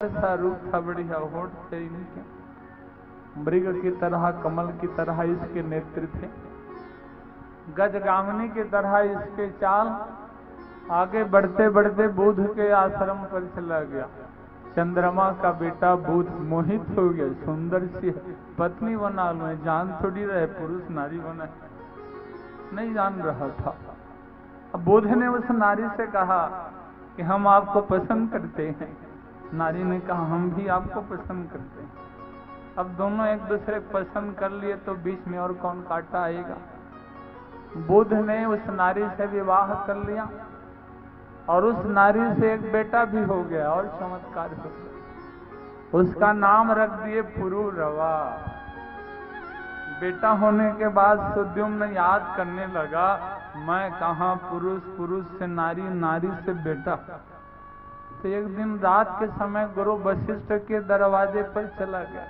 सा रूप था, बढ़िया होठ थे इनके, मृग की तरह कमल की तरह इसके नेत्र थे, गजगामिनी की तरह इसके चाल। आगे बढ़ते बढ़ते बुध के आश्रम पर चला गया। चंद्रमा का बेटा बुध मोहित हो गया, सुंदर सी पत्नी बना लो, जान थोड़ी रहे पुरुष नारी बना, नहीं जान रहा था। अब बुध ने उस नारी से कहा कि हम आपको पसंद करते हैं। नारी ने कहा हम भी आपको पसंद करते हैं। अब दोनों एक दूसरे को पसंद कर लिए तो बीच में और कौन कांटा आएगा। बुध ने उस नारी से विवाह कर लिया और उस नारी से एक बेटा भी हो गया और चमत्कार हो गया। उसका नाम रख दिए पुरुरवा। बेटा होने के बाद सुद्युम्न याद करने लगा, मैं कहाँ पुरुष, पुरुष से नारी, नारी से बेटा। तो एक दिन रात के समय गुरु वशिष्ठ के दरवाजे पर चला गया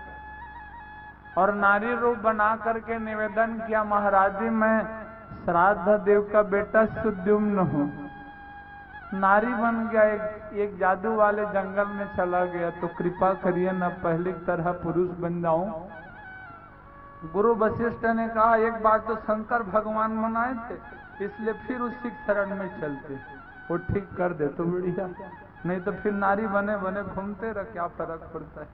और नारी रूप बना करके निवेदन किया, महाराज जी मैं श्राद्ध देव का बेटा सुद्युम्न हूँ। नारी बन गया, एक जादू वाले जंगल में चला गया, तो कृपा करिए न पहले की तरह पुरुष बन जाऊं। गुरु वशिष्ठ ने कहा एक बार तो शंकर भगवान मनाए थे, इसलिए फिर उसी शरण में चलते, वो ठीक कर दे तो बढ़िया, नहीं तो फिर नारी बने बने घूमते रह, क्या फर्क पड़ता है।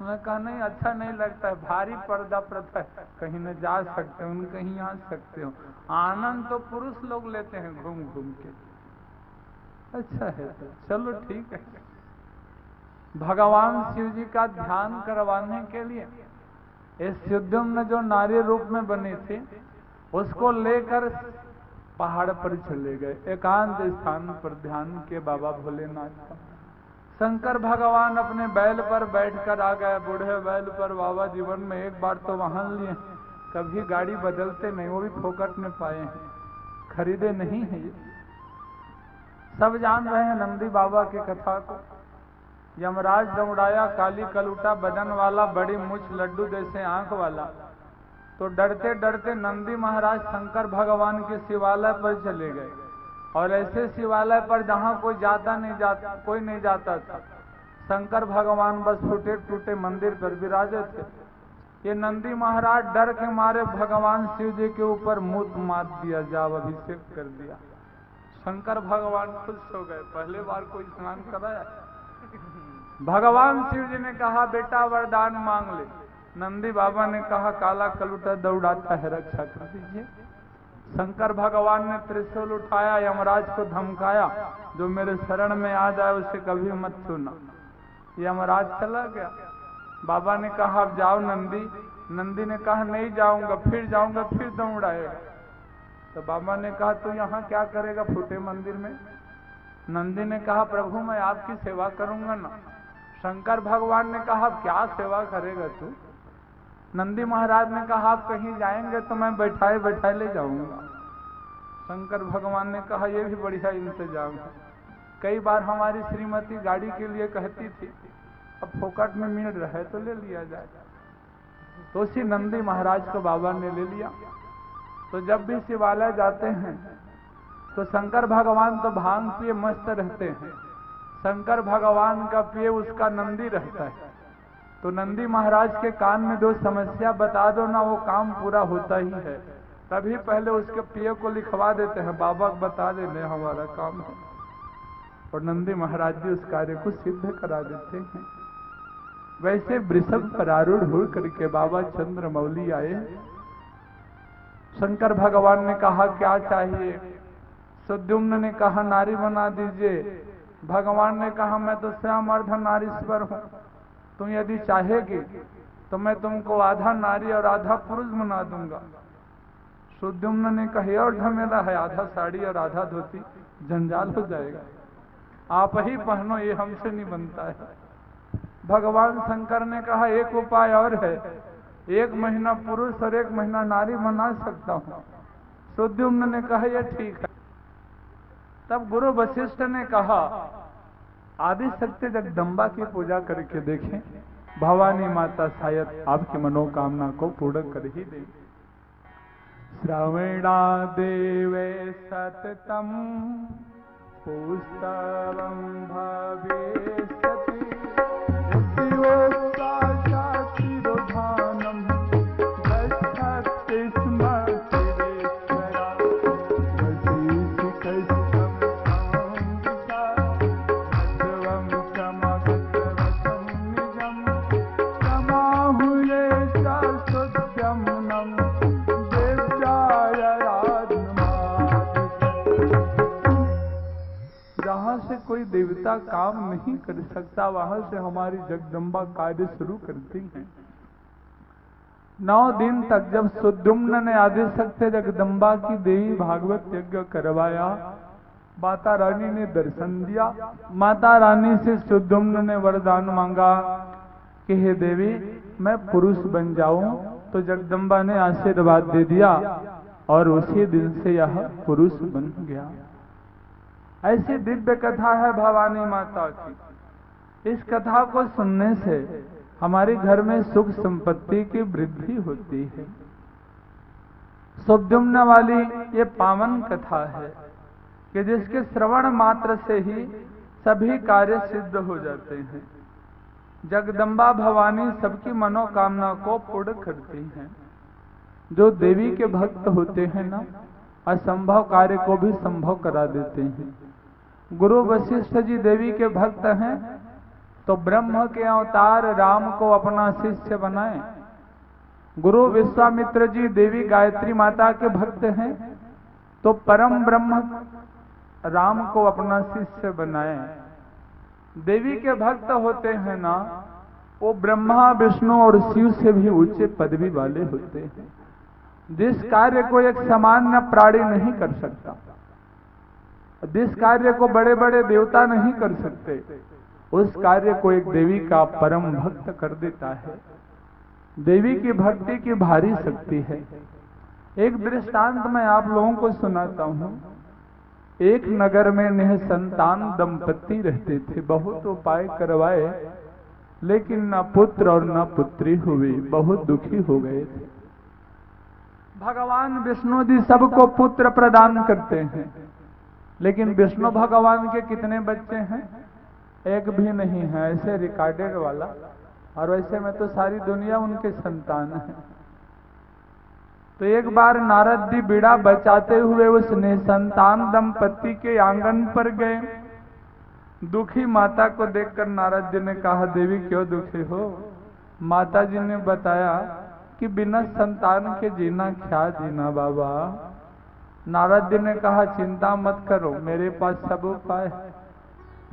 मैं कहा नहीं अच्छा नहीं लगता है, भारी पर्दा प्रथा है, कहीं न जा सकते हो, कहीं आ सकते हो, आनंद तो पुरुष लोग लेते हैं घूम घूम के। अच्छा है तो चलो ठीक है। भगवान शिव जी का ध्यान करवाने के लिए इस सुद्युम्न जो नारी रूप में बने थे उसको लेकर पहाड़ पर चले गए, एकांत स्थान पर ध्यान के बाबा भोलेनाथ का। शंकर भगवान अपने बैल पर बैठकर आ गए, बूढ़े बैल पर बाबा जीवन में एक बार तो वाहन लिए, कभी गाड़ी बदलते नहीं, वो भी फोकट में पाए हैं, खरीदे नहीं है। ये सब जान रहे हैं नंदी बाबा की कथा को। यमराज दौड़ाया, काली कलूटा बदन वाला, बड़ी मुछ लड्डू जैसे आंख वाला, तो डरते डरते नंदी महाराज शंकर भगवान के शिवालय पर चले गए और ऐसे शिवालय पर जहां कोई कोई नहीं जाता था। शंकर भगवान बस टूटे टूटे मंदिर पर विराजे थे। ये नंदी महाराज डर के मारे भगवान शिव जी के ऊपर मूत मार दिया, जाव अभिषेक कर दिया। शंकर भगवान खुश हो गए, पहले बार कोई स्नान कराया। भगवान शिव जी ने कहा बेटा वरदान मांग ले। नंदी बाबा ने कहा काला कलूटा दौड़ाता है, रक्षा कर दीजिए। शंकर भगवान ने त्रिशूल उठाया, यमराज को धमकाया, जो मेरे शरण में आ जाए उसे कभी मत छूना। यमराज चला गया। बाबा ने कहा अब जाओ नंदी। नंदी ने कहा नहीं जाऊंगा, फिर जाऊंगा, फिर दौड़ाएगा। तो बाबा ने कहा तू यहाँ क्या करेगा फूटे मंदिर में। नंदी ने कहा प्रभु मैं आपकी सेवा करूंगा ना। शंकर भगवान ने कहा क्या सेवा करेगा तू। नंदी महाराज ने कहा आप कहीं जाएंगे तो मैं बैठाए बैठाए ले जाऊंगा। शंकर भगवान ने कहा यह भी बढ़िया इंतजाम है, कई बार हमारी श्रीमती गाड़ी के लिए कहती थी, अब फोकट में मिल रहा है तो ले लिया जाए। तो उसी नंदी महाराज को बाबा ने ले लिया। तो जब भी शिवालय जाते हैं तो शंकर भगवान तो भांग पिए मस्त रहते हैं, शंकर भगवान का पिए उसका नंदी रहता है। तो नंदी महाराज के कान में जो समस्या बता दो ना, वो काम पूरा होता ही है। तभी पहले उसके पिए को लिखवा देते हैं, बाबा को बता देने हमारा काम है, और नंदी महाराज जी उस कार्य को सिद्ध करा देते हैं। वैसे वृषभ पर आरूढ़ हो करके बाबा चंद्रमौली आए। शंकर भगवान ने कहा क्या चाहिए। सुद्युम्न ने कहा नारी बना दीजिए। भगवान ने कहा मैं तो स्वयं अर्ध नारीश्वर हूँ, तुम यदि चाहेगी तो मैं तुमको आधा नारी और आधा पुरुष बना दूंगा। सुद्युम्न ने कहा और झमेला है, आधा साड़ी और आधा धोती, जंजाल हो जाएगा, आप ही पहनो, ये हमसे नहीं बनता है। भगवान शंकर ने कहा एक उपाय और है, 1 महीना पुरुष और 1 महीना नारी बना सकता हूँ। सुद्युम्न ने कहा यह ठीक है। तब गुरु वशिष्ठ ने कहा आदि शक्ति जगदम्बा की पूजा करके देखें, भवानी माता शायद आपकी मनोकामना को पूर्ण कर ही दे। श्रवणा देवे सततम पुस्तवम भवे देवता काम नहीं कर सकता, वहां से हमारी जगदम्बा कार्य शुरू करती हैं। 9 दिन तक जब सुद्युम्न ने आदिशक्ति जगदम्बा की देवी भागवत यज्ञ करवाया, माता रानी ने दर्शन दिया। माता रानी से सुद्युम्न ने वरदान मांगा कि हे देवी मैं पुरुष बन जाऊं, तो जगदम्बा ने आशीर्वाद दे दिया और उसी दिन से यह पुरुष बन गया। ऐसी दिव्य कथा है भवानी माता की। इस कथा को सुनने से हमारे घर में सुख संपत्ति की वृद्धि होती है। सुद्युम्न वाली ये पावन कथा है कि जिसके श्रवण मात्र से ही सभी कार्य सिद्ध हो जाते हैं। जगदम्बा भवानी सबकी मनोकामना को पूर्ण करती हैं। जो देवी के भक्त होते हैं ना, असंभव कार्य को भी संभव करा देते हैं। गुरु वशिष्ठ जी देवी के भक्त हैं, तो ब्रह्म के अवतार राम को अपना शिष्य बनाए। गुरु विश्वामित्र जी देवी गायत्री माता के भक्त हैं, तो परम ब्रह्म राम को अपना शिष्य बनाए। देवी के भक्त होते हैं ना, वो ब्रह्मा विष्णु और शिव से भी ऊंचे पदवी वाले होते हैं। जिस कार्य को एक सामान्य प्राणी नहीं कर सकता, जिस कार्य को बड़े बड़े देवता नहीं कर सकते, उस कार्य को एक देवी का परम भक्त कर देता है। देवी की भक्ति की भारी शक्ति है। एक दृष्टांत मैं आप लोगों को सुनाता हूं। एक नगर में निसंतान दंपत्ति रहते थे। बहुत उपाय करवाए, लेकिन न पुत्र और न पुत्री हुई। बहुत दुखी हो गए थे। भगवान विष्णु जी सबको पुत्र प्रदान करते हैं, लेकिन विष्णु भगवान के कितने बच्चे हैं? एक भी नहीं है, ऐसे रिकॉर्डेड वाला। और वैसे में तो सारी दुनिया उनके संतान है। तो एक बार नारद जी बीड़ा बचाते हुए उस निसंतान दंपत्ति के आंगन पर गए। दुखी माता को देखकर नारद जी ने कहा, देवी क्यों दुखी हो? माता जी ने बताया कि बिना संतान के जीना क्या जीना बाबा। नारद जी ने कहा, चिंता मत करो, मेरे पास सब उपाय है।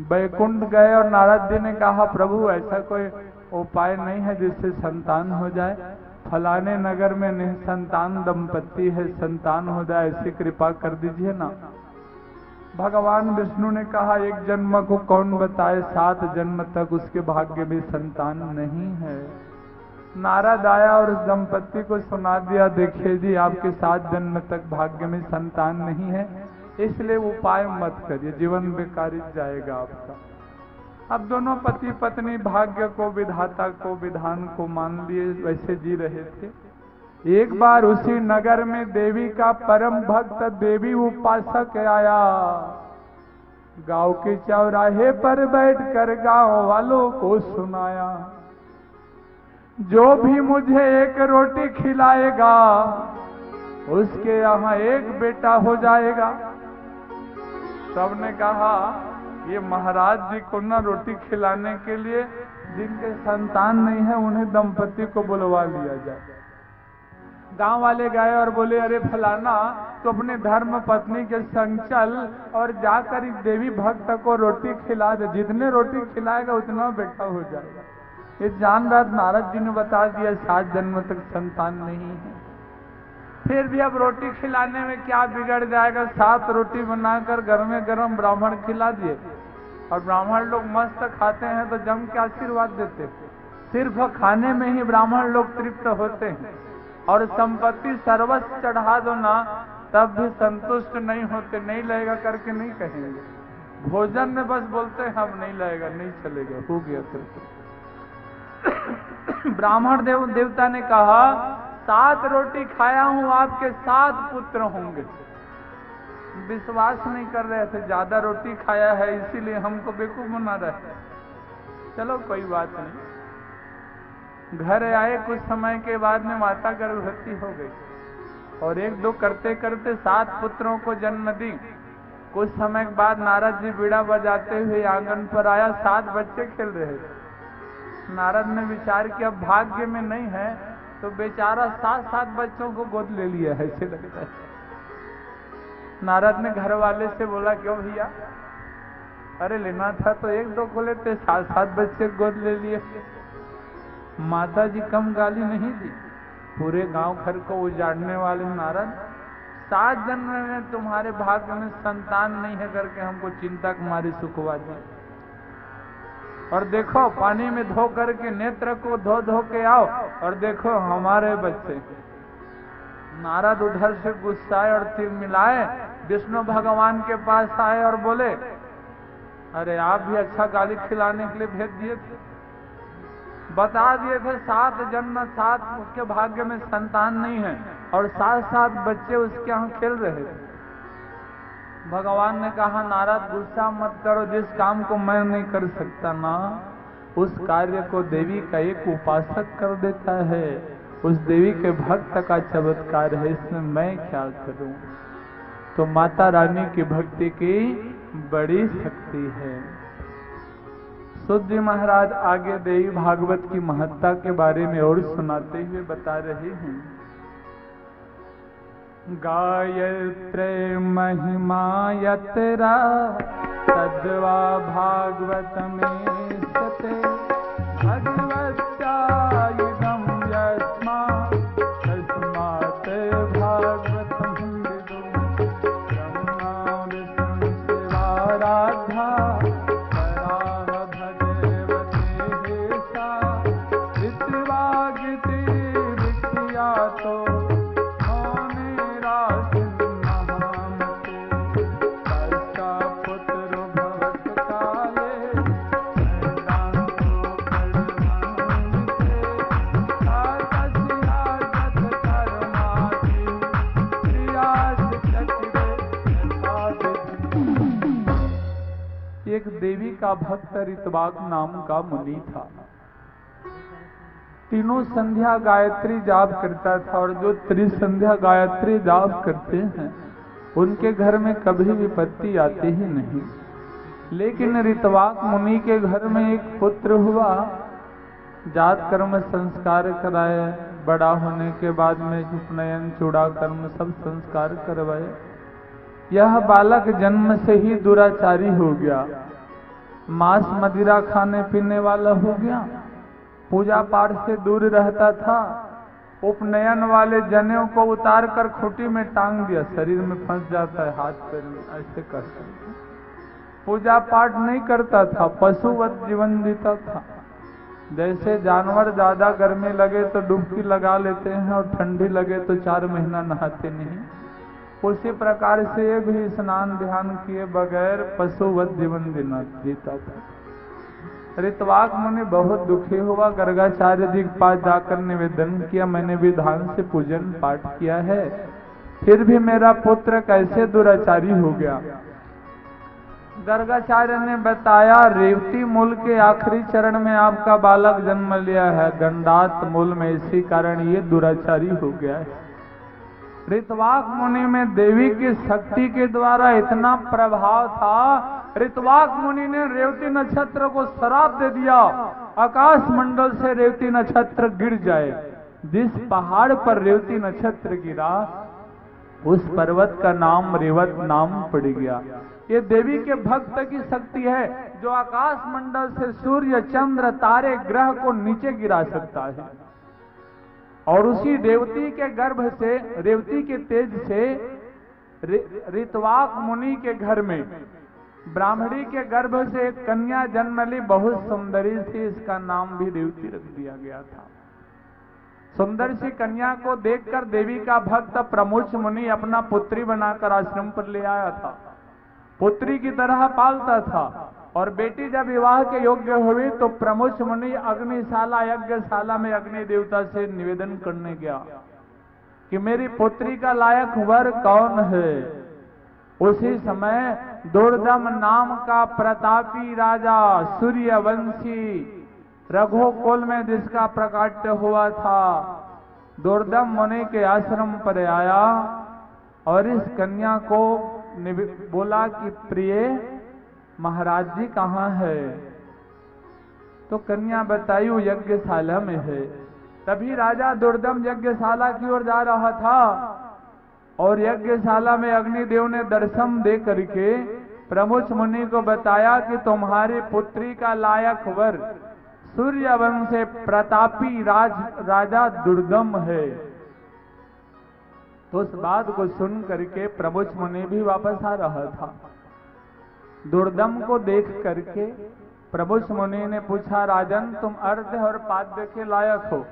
बैकुंठ गए और नारद जी ने कहा, प्रभु ऐसा कोई उपाय नहीं है जिससे संतान हो जाए। फलाने नगर में निसंतान दंपत्ति है, संतान हो जाए, ऐसी कृपा कर दीजिए ना। भगवान विष्णु ने कहा, एक जन्म को कौन बताए, 7 जन्म तक उसके भाग्य में संतान नहीं है। नारद आया और उस दंपत्ति को सुना दिया, देखिए जी आपके 7 जन्म तक भाग्य में संतान नहीं है, इसलिए उपाय मत करिए, जीवन बेकार जाएगा आपका। अब दोनों पति पत्नी भाग्य को, विधाता को, विधान को मान लिए, वैसे जी रहे थे। एक बार उसी नगर में देवी का परम भक्त देवी उपासक आया। गांव के चौराहे पर बैठकर गांव वालों को सुनाया, जो भी मुझे एक रोटी खिलाएगा उसके यहाँ एक बेटा हो जाएगा। सबने कहा, ये महाराज जी को ना रोटी खिलाने के लिए जिनके संतान नहीं है उन्हें दंपति को बुलवा लिया जाए। गांव वाले गए और बोले, अरे फलाना तो अपने धर्म पत्नी के संग चल और जाकर इस देवी भक्त को रोटी खिला दे, जितने रोटी खिलाएगा उतना बेटा हो जाएगा। ये जान रात नारद जी ने बता दिया 7 जन्म तक संतान नहीं है। फिर भी अब रोटी खिलाने में क्या बिगड़ जाएगा, 7 रोटी बनाकर गर्मे गर्म ब्राह्मण खिला दिए और ब्राह्मण लोग मस्त खाते हैं तो जम के आशीर्वाद देते। सिर्फ खाने में ही ब्राह्मण लोग तृप्त होते हैं और संपत्ति सर्वस्व चढ़ा दो ना तब भी संतुष्ट नहीं होते। नहीं लगेगा करके नहीं कहेंगे, भोजन में बस बोलते हैं हम नहीं लगेगा, नहीं चलेगा, हो गया करके। ब्राह्मण देवता ने कहा, 7 रोटी खाया हूं, आपके 7 पुत्र होंगे। विश्वास नहीं कर रहे थे, ज्यादा रोटी खाया है इसीलिए हमको बेवकूफ बना रहे। चलो कोई बात नहीं। घर आए, कुछ समय के बाद में माता गर्भवती हो गई और 1-2 करते करते 7 पुत्रों को जन्म दी। कुछ समय के बाद नारद जी बीड़ा बजाते हुए आंगन पर आया, 7 बच्चे खेल रहे थे। नारद ने विचार किया भाग्य में नहीं है तो बेचारा 7 बच्चों को गोद ले लिया है, ऐसे लगता है। नारद ने घर वाले से बोला, क्यों भैया अरे लेना था तो 1-2 को लेते, 7-7 बच्चे गोद ले लिए। माता जी कम गाली नहीं दी, पूरे गांव घर को उजाड़ने वाले नारद, 7 जन्म में तुम्हारे भाग्य में संतान नहीं है करके हमको चिंता कुमारी सुखवा दी। और देखो पानी में धो करके नेत्र को धो धो के आओ और देखो हमारे बच्चे। नारद उधर से गुस्साए और तीर मिलाए, विष्णु भगवान के पास आए और बोले, अरे आप भी अच्छा गाली खिलाने के लिए भेज दिए थे, बता दिए थे 7 जन्म 7 उसके भाग्य में संतान नहीं है और 7-7 बच्चे उसके यहाँ खेल रहे थे। भगवान ने कहा, नारद गुस्सा मत करो, जिस काम को मैं नहीं कर सकता ना, उस कार्य को देवी का एक उपासक कर देता है, उस देवी के भक्त का चमत्कार है, इसमें मैं क्या करूं। तो माता रानी की भक्ति की बड़ी शक्ति है। सूत जी महाराज आगे देवी भागवत की महत्ता के बारे में और सुनाते हुए बता रहे हैं, गायत्री महिमा यत्रा तद्वा भागवत में सते भगवत्या इदं यस्मा तस्मात् भागवतं विदुः ब्रह्मा विष्णु शिवाराध्या परा भगवती सा ऋत्वागिति विख्यातो एक देवी का भक्त ऋतवाक नाम का मुनि था। तीनों संध्या गायत्री जाप करता था और जो त्रिसंध्या गायत्री जाप करते हैं उनके घर में कभी विपत्ति आती ही नहीं। लेकिन ऋतवाक मुनि के घर में एक पुत्र हुआ, जात कर्म संस्कार कराए, बड़ा होने के बाद में उपनयन चूड़ा कर्म सब संस्कार करवाए। यह बालक जन्म से ही दुराचारी हो गया, मांस मदिरा खाने पीने वाला हो गया, पूजा पाठ से दूर रहता था, उपनयन वाले जनेऊ को उतार कर खूंटी में टांग दिया, शरीर में फंस जाता है, हाथ पैर में ऐसे करता। पूजा पाठ नहीं करता था, पशुवत जीवन जीता था। जैसे जानवर ज्यादा गर्मी लगे तो डुबकी लगा लेते हैं और ठंडी लगे तो 4 महीना नहाते नहीं, उसी प्रकार से ये भी स्नान ध्यान किए बगैर पशुवत जीवन जीता था। ऋतवाक मुनि बहुत दुखी हुआ, गर्गाचार्य जी के पास जाकर निवेदन किया, मैंने विधान से पूजन पाठ किया है, फिर भी मेरा पुत्र कैसे दुराचारी हो गया। गर्गाचार्य ने बताया, रेवती मूल के आखिरी चरण में आपका बालक जन्म लिया है, गंडात मूल में, इसी कारण ये दुराचारी हो गया है। ऋतवाक मुनि में देवी की शक्ति के द्वारा इतना प्रभाव था, ऋतवाक मुनि ने रेवती नक्षत्र को श्राप दे दिया, आकाश मंडल से रेवती नक्षत्र गिर जाए। जिस पहाड़ पर रेवती नक्षत्र गिरा उस पर्वत का नाम रेवत नाम पड़ गया। ये देवी के भक्त की शक्ति है जो आकाश मंडल से सूर्य चंद्र तारे ग्रह को नीचे गिरा सकता है। और उसी रेवती के गर्भ से, रेवती के तेज से ऋतवाक मुनि के घर में ब्राह्मणी के गर्भ से एक कन्या जन्म ली, बहुत सुंदरी थी, इसका नाम भी रेवती रख दिया गया था। सुंदर सी कन्या को देखकर देवी का भक्त प्रमुच मुनि अपना पुत्री बनाकर आश्रम पर ले आया था, पुत्री की तरह पालता था। और बेटी जब विवाह के योग्य हुई तो प्रमुच मुनि अग्निशाला यज्ञशाला में अग्नि देवता से निवेदन करने गया कि मेरी पुत्री का लायक वर कौन है। उसी समय दुर्दम नाम का प्रतापी राजा सूर्यवंशी रघुकुल में जिसका प्रकाट्य हुआ था, दुर्दम मुनि के आश्रम पर आया और इस कन्या को बोला कि प्रिय महाराज जी कहाँ है। तो कन्या बताई वो यज्ञशाला में है। तभी राजा दुर्दम यज्ञशाला की ओर जा रहा था और यज्ञशाला में अग्निदेव ने दर्शन दे करके प्रमुख मुनि को बताया कि तुम्हारी पुत्री का लायक वर सूर्यवंश से प्रतापी राजा दुर्दम है। तो उस बात को सुन करके प्रमुख मुनि भी वापस आ रहा था। दुर्दम को देख करके प्रमुख मुनि ने पूछा, राजन तुम अर्घ्य और पाद्य के लायक हो।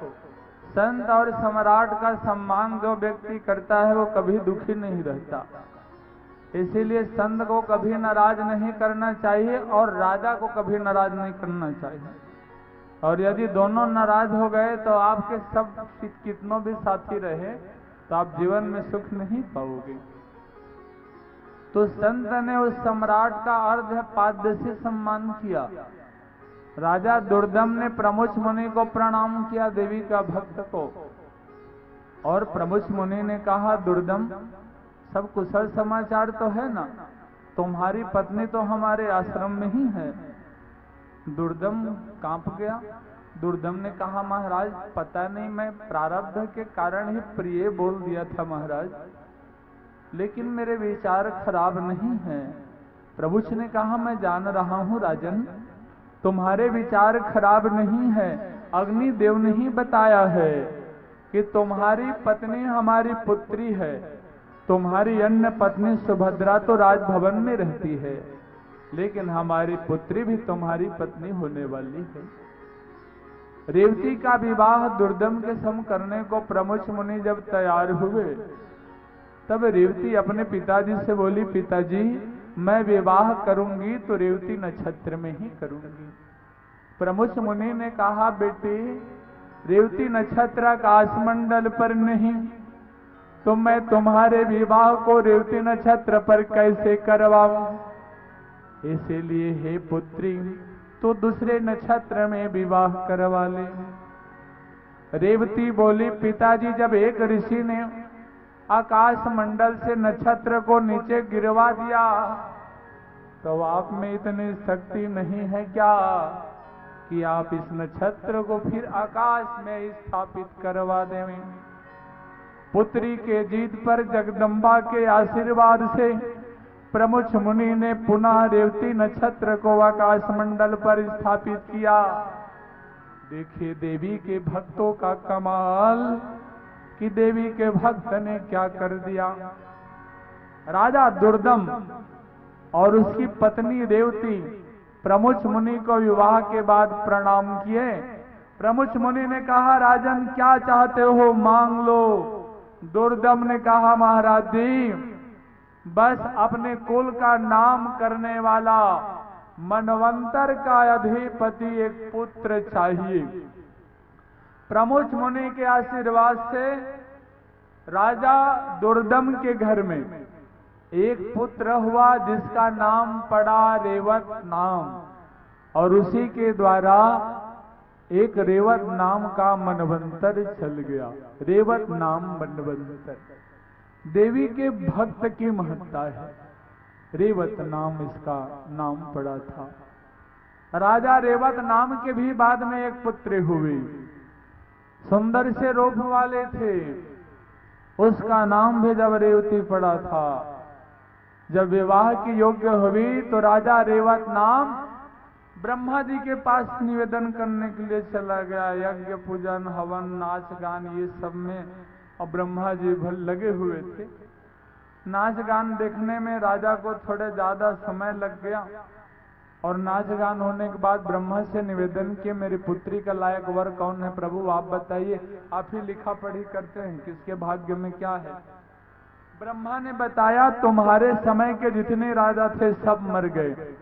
संत और सम्राट का सम्मान जो व्यक्ति करता है वो कभी दुखी नहीं रहता, इसीलिए संत को कभी नाराज नहीं करना चाहिए और राजा को कभी नाराज नहीं करना चाहिए। और यदि दोनों नाराज हो गए तो आपके सब कितनों भी साथी रहे तो आप जीवन में सुख नहीं पाओगे। तो संत ने उस सम्राट का अर्घ्य पाद्य से सम्मान किया। राजा दुर्दम ने प्रमुख मुनि को प्रणाम किया, देवी का भक्त को। और प्रमुख मुनि ने कहा, दुर्दम सब कुशल समाचार तो है ना? तुम्हारी पत्नी तो हमारे आश्रम में ही है। दुर्दम कांप गया। दुर्दम ने कहा, महाराज पता नहीं, मैं प्रारब्ध के कारण ही प्रिय बोल दिया था महाराज, लेकिन मेरे विचार खराब नहीं है। प्रभुच ने कहा, मैं जान रहा हूं राजन, तुम्हारे विचार खराब नहीं है। अग्निदेव ने ही बताया है कि तुम्हारी पत्नी हमारी पुत्री है। तुम्हारी अन्य पत्नी सुभद्रा तो राजभवन में रहती है, लेकिन हमारी पुत्री भी तुम्हारी पत्नी होने वाली है। रेवती का विवाह दुर्दम के सम करने को प्रमुख मुनि जब तैयार हुए, तब रेवती अपने पिताजी से बोली, पिताजी मैं विवाह करूंगी तो रेवती नक्षत्र में ही करूंगी। प्रमुख मुनि ने कहा, बेटी रेवती नक्षत्र आकाशमंडल पर नहीं, तो मैं तुम्हारे विवाह को रेवती नक्षत्र पर कैसे करवाऊं? इसीलिए हे पुत्री तो दूसरे नक्षत्र में विवाह करवा ले। रेवती बोली, पिताजी जब एक ऋषि ने आकाश मंडल से नक्षत्र को नीचे गिरवा दिया तो आप में इतनी शक्ति नहीं है क्या कि आप इस नक्षत्र को फिर आकाश में स्थापित करवा दें? पुत्री के जीत पर जगदम्बा के आशीर्वाद से प्रमुख मुनि ने पुनः रेवती नक्षत्र को आकाश मंडल पर स्थापित किया। देखिए देवी के भक्तों का कमाल कि देवी के भक्त ने क्या कर दिया। राजा दुर्दम और उसकी पत्नी रेवती प्रमुख मुनि को विवाह के बाद प्रणाम किए। प्रमुख मुनि ने कहा, राजन क्या चाहते हो मांग लो। दुर्दम ने कहा, महाराज जी बस अपने कुल का नाम करने वाला मनवंतर का अधिपति एक पुत्र चाहिए। प्रमुख मुनि के आशीर्वाद से राजा दुर्दम के घर में एक पुत्र हुआ जिसका नाम पड़ा रेवत नाम, और उसी के द्वारा एक रेवत नाम का मनवंतर चल गया। रेवत नाम मनवंतर देवी के भक्त की महत्ता है। रेवत नाम इसका नाम पड़ा था। राजा रेवत नाम के भी बाद में एक पुत्र हुए, सुंदर से रूप वाले थे। उसका नाम भी जब रेवती पड़ा था। जब विवाह की योग्य हुई तो राजा रेवत नाम ब्रह्मा जी के पास निवेदन करने के लिए चला गया। यज्ञ पूजन हवन नाच गान ये सब में और ब्रह्मा जी भर लगे हुए थे। नाच गान देखने में राजा को थोड़ा ज्यादा समय लग गया और नाच गान होने के बाद ब्रह्मा से निवेदन किए, मेरी पुत्री का लायक वर कौन है प्रभु आप बताइए। आप ही लिखा पढ़ी करते हैं, किसके भाग्य में क्या है। ब्रह्मा ने बताया, तुम्हारे समय के जितने राजा थे सब मर गए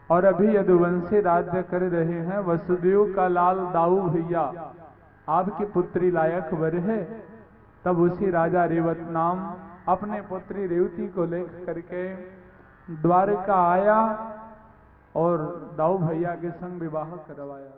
और अभी यदुवंशी राज्य कर रहे हैं। वसुदेव का लाल दाऊ भैया आपकी पुत्री लायक वर है। तब उसी राजा रेवत नाम अपने पुत्री रेवती को लेकर करके द्वारका आया और दाऊ भैया के संग विवाह करवाया।